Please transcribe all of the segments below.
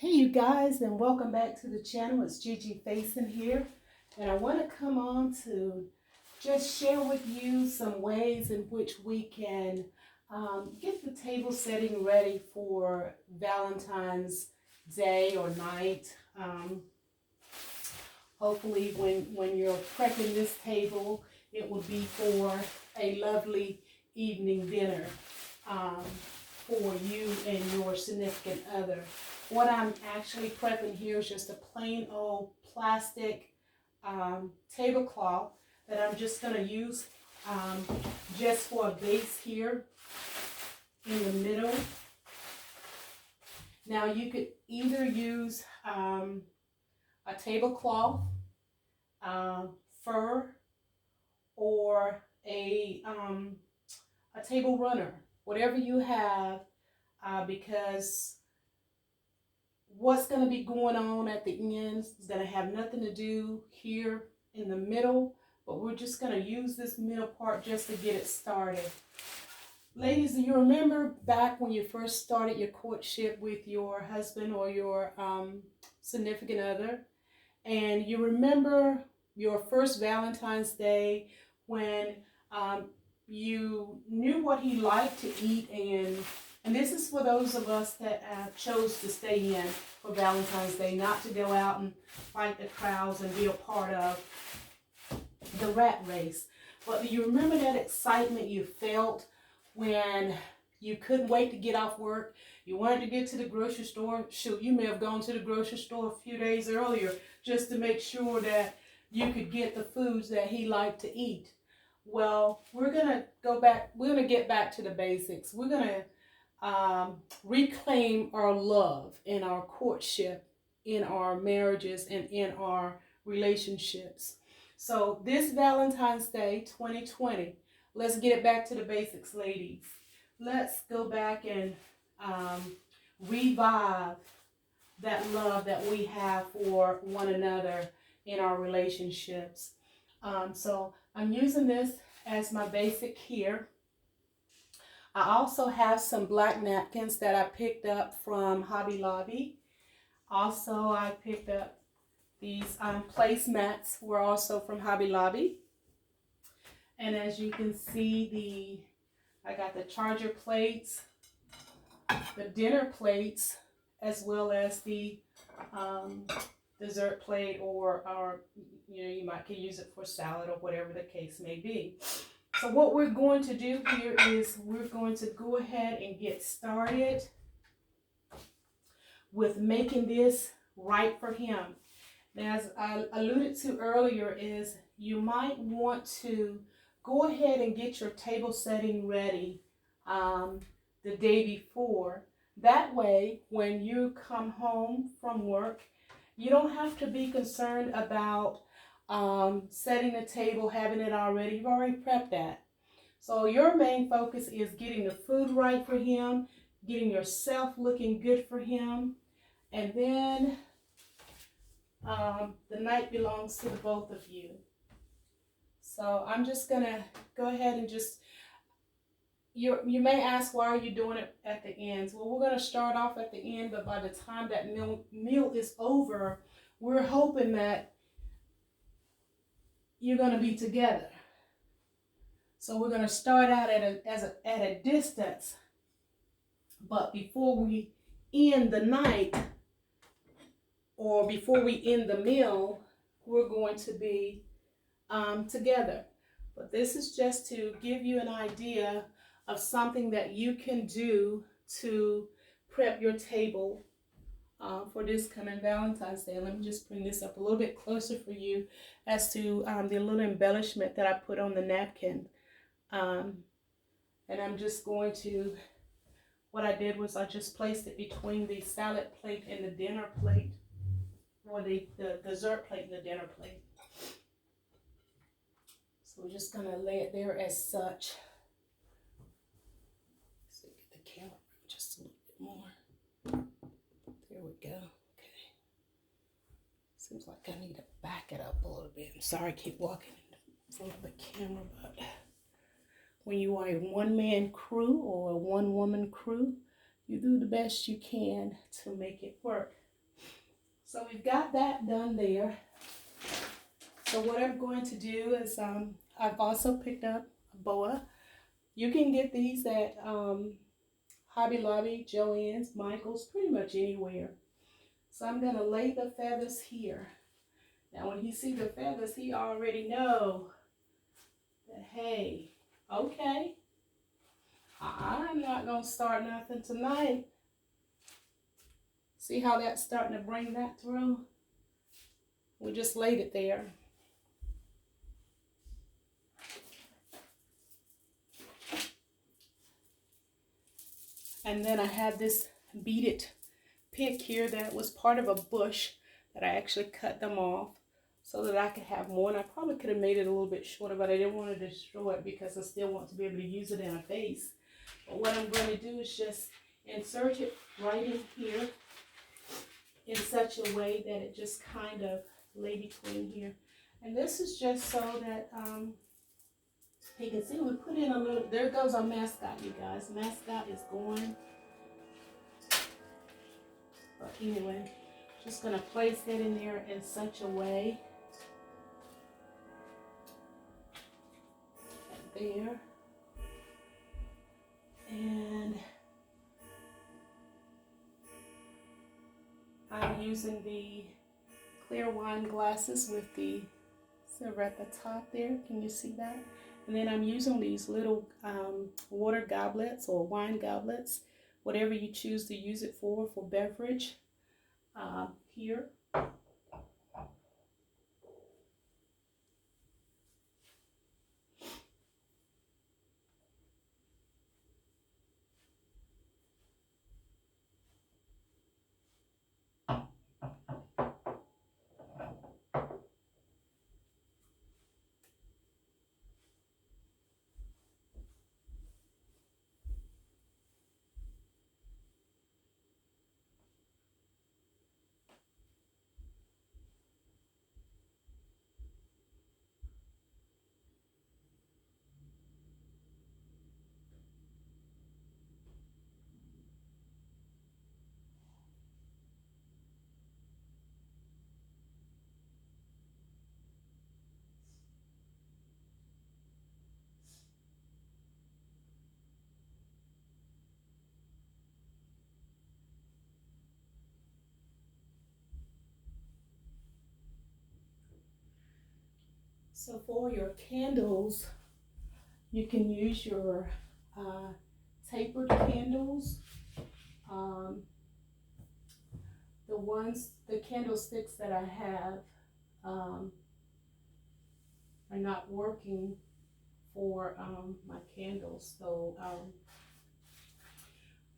Hey you guys, and welcome back to the channel. It's Gigi Facing here, and I want to come on to just share with you some ways in which we can get the table setting ready for Valentine's Day or night. Hopefully when you're prepping this table, it will be for a lovely evening dinner for you and your significant other. What I'm actually prepping here is just a plain old plastic tablecloth that I'm just going to use just for a base here in the middle. Now you could either use a tablecloth, fur, or a table runner, whatever you have, because what's going to be going on at the ends is going to have nothing to do here in the middle, but we're just going to use this middle part just to get it started. Ladies, do you remember back when you first started your courtship with your husband or your significant other, and you remember your first Valentine's Day when you knew what he liked to eat, and this is for those of us that chose to stay in for Valentine's Day, not to go out and fight the crowds and be a part of the rat race. But you remember that excitement you felt when you couldn't wait to get off work? You wanted to get to the grocery store. Shoot, you may have gone to the grocery store a few days earlier just to make sure that you could get the foods that he liked to eat. Well, we're going to go back. We're going to get back to the basics. We're going to reclaim our love in our courtship, in our marriages, and in our relationships. So this Valentine's Day 2020, let's get it back to the basics, ladies. Let's go back and revive that love that we have for one another in our relationships. So I'm using this as my basic here. I also have some black napkins that I picked up from Hobby Lobby. Also, I picked up these placemats, were also from Hobby Lobby. And as you can see, I got the charger plates, the dinner plates, as well as the dessert plate, or you could use it for salad or whatever the case may be. So what we're going to do here is we're going to go ahead and get started with making this right for him. Now, as I alluded to earlier, is you might want to go ahead and get your table setting ready the day before. That way, when you come home from work, you don't have to be concerned about setting the table, having it already. You've already prepped that. So your main focus is getting the food right for him, getting yourself looking good for him, and then the night belongs to the both of you. So I'm just going to go ahead and just, you may ask, why are you doing it at the ends? Well, we're going to start off at the end, but by the time that meal is over, we're hoping that you're going to be together. So we're going to start out at a distance, but before we end the night, or before we end the meal, we're going to be together. But this is just to give you an idea of something that you can do to prep your table for this coming Valentine's Day. Let me just bring this up a little bit closer for you as to the little embellishment that I put on the napkin. And I'm just going to, what I did was I just placed it between the salad plate and the dinner plate, or the dessert plate and the dinner plate. So we're just going to lay it there as such. So get the camera just a little bit more. There we go. Okay. Seems like I need to back it up a little bit. I'm sorry I keep walking in front of the camera, but when you are a one-man crew or a one-woman crew, you do the best you can to make it work. So we've got that done there. So what I'm going to do is I've also picked up a boa. You can get these at Hobby Lobby, Joann's, Michael's, pretty much anywhere. So I'm going to lay the feathers here. Now when he sees the feathers, he already know that, hey, okay, I'm not going to start nothing tonight. See how that's starting to bring that through? We just laid it there. And then I had this beaded pick here that was part of a bush that I actually cut them off so that I could have more. And I probably could have made it a little bit shorter, but I didn't want to destroy it because I still want to be able to use it in a vase. But what I'm going to do is just insert it right in here in such a way that it just kind of lay between here. And this is just so that you can see we put in a little, there goes our mascot, you guys. Mascot is going. But anyway, just going to place it in there in such a way. There. And I'm using the clear wine glasses with the silver at the top there. Can you see that? And then I'm using these little water goblets or wine goblets, whatever you choose to use it for beverage here. So for your candles, you can use your tapered candles. The candlesticks that I have are not working for my candles. So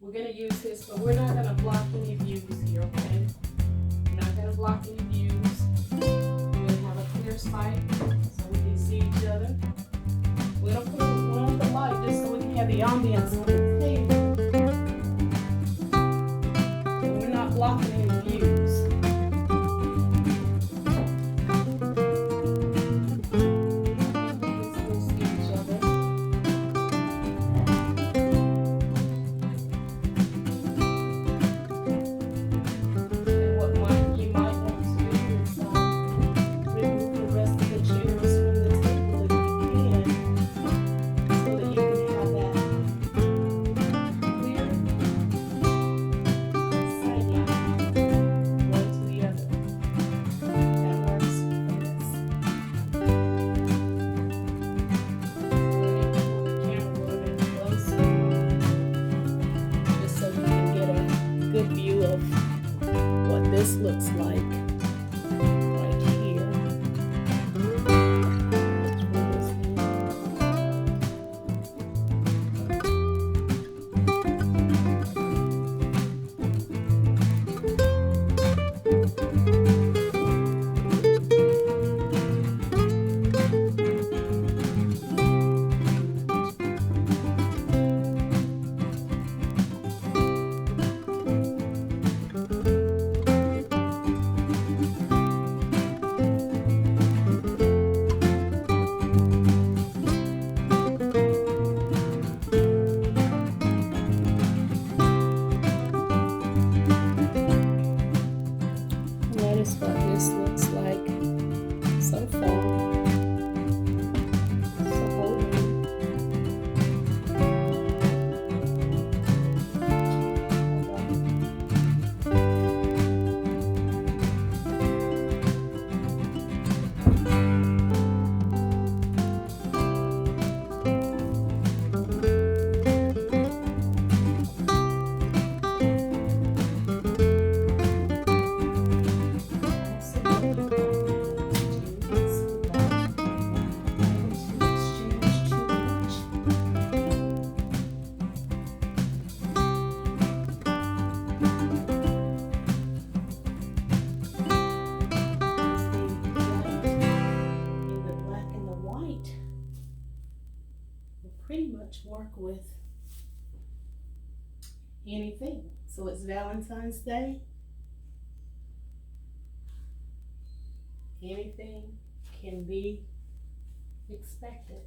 we're going to use this, but we're not going to block any views here, okay? We're not going to block any views. We're going to have a clear sight so we can see each other. We're going to put on the light just so we can have the ambience on the table. So we're not blocking any views. This looks like right here. work with anything. So it's Valentine's Day. Anything can be expected.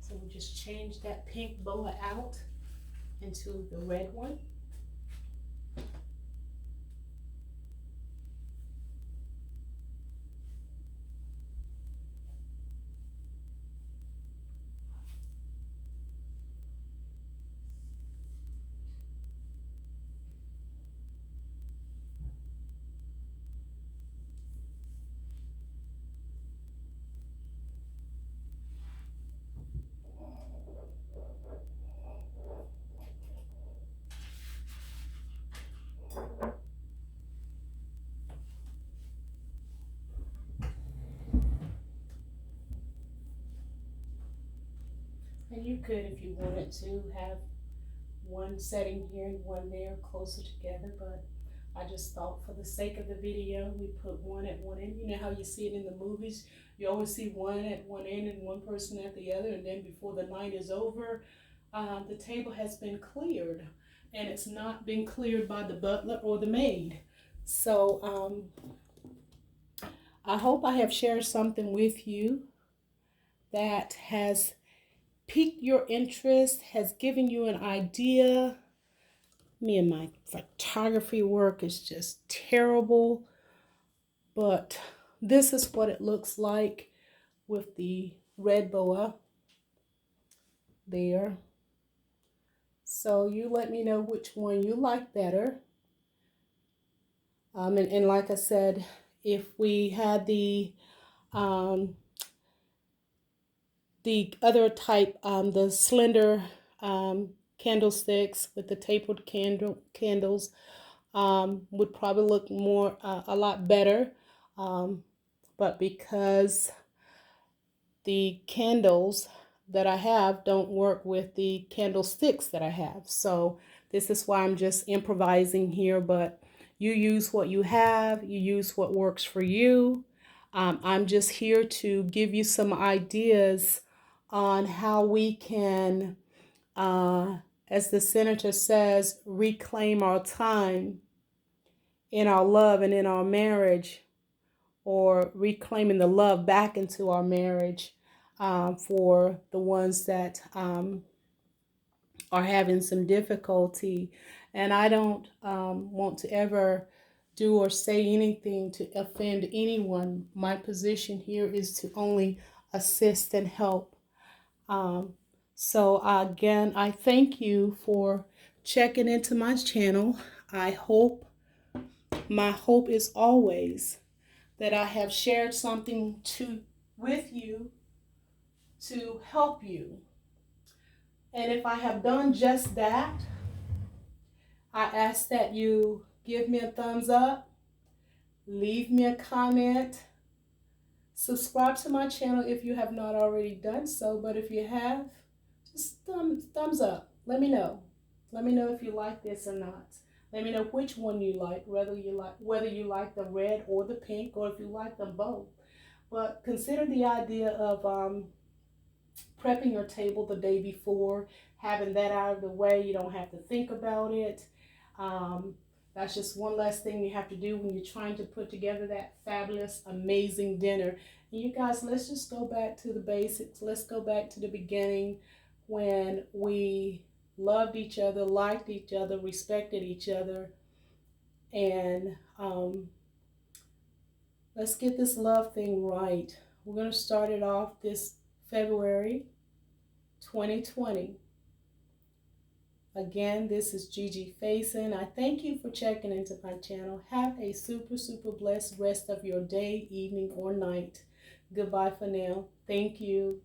So we'll just change that pink boa out into the red one. And you could, if you wanted to, have one setting here and one there closer together, but I just thought for the sake of the video, we put one at one end. You know how you see it in the movies? You always see one at one end and one person at the other, and then before the night is over, the table has been cleared, and it's not been cleared by the butler or the maid. So I hope I have shared something with you that has piqued your interest, has given you an idea. Me and my photography work is just terrible, but this is what it looks like with the red boa there. So you let me know which one you like better. And like I said, if we had the other type, the slender candlesticks with the tapered candles, would probably look more a lot better, but because the candles that I have don't work with the candlesticks that I have, so this is why I'm just improvising here. But you use what you have, you use what works for you. I'm just here to give you some ideas on how we can, as the senator says, reclaim our time in our love and in our marriage, or reclaiming the love back into our marriage, for the ones that are having some difficulty. And I don't want to ever do or say anything to offend anyone. My position here is to only assist and help. So again, I thank you for checking into my channel. My hope is always that I have shared something with you to help you. And if I have done just that, I ask that you give me a thumbs up, leave me a comment, subscribe to my channel if you have not already done so. But if you have, just thumbs up. Let me know. Let me know if you like this or not. Let me know which one you like, whether you like the red or the pink, or if you like them both. But consider the idea of prepping your table the day before, having that out of the way. You don't have to think about it. That's just one less thing you have to do when you're trying to put together that fabulous, amazing dinner. And you guys, let's just go back to the basics. Let's go back to the beginning, when we loved each other, liked each other, respected each other. And let's get this love thing right. We're going to start it off this February 2020. Again, this is Gigi Faison. I thank you for checking into my channel. Have a super, super blessed rest of your day, evening, or night. Goodbye for now. Thank you.